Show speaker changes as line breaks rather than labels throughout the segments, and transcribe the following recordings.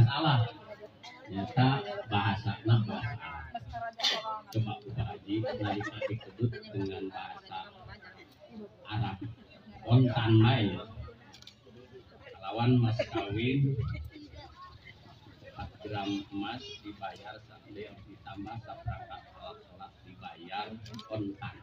masalah. Nyata bahasa Arab. Coba Pak Haji nalika dikebut dengan bahasa Arab. Kontan bae. Lawan mas kawin 4 gram emas dibayar sampai ditambah seperangkat alat dibayar kontan.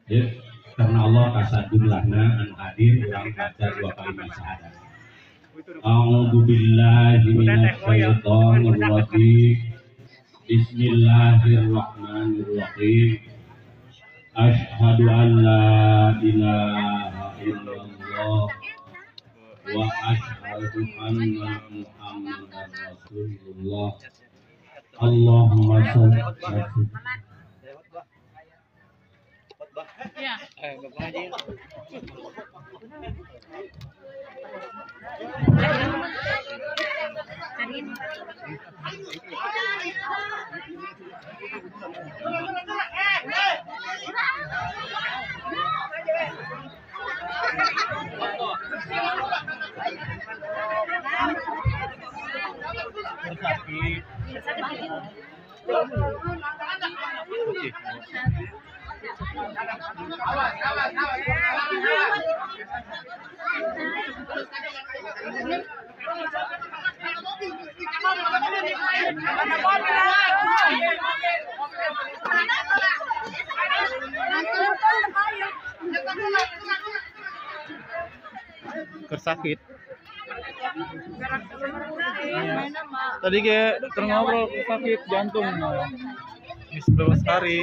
Ya, karena Allah kasar jumlahna an hadir orang baca 2 kalimat syahadat. A'udzu billahi minasy syaithanir rajim. Bismillahirrahmanirrahim. Asyhadu an la ilaha illallah wa asyhadu anna Muhammadar Rasulullah. Allahumma shalli ala ya.
Sakit. Tadi kayak dokter ngobrol sakit jantung. Ini 11 hari.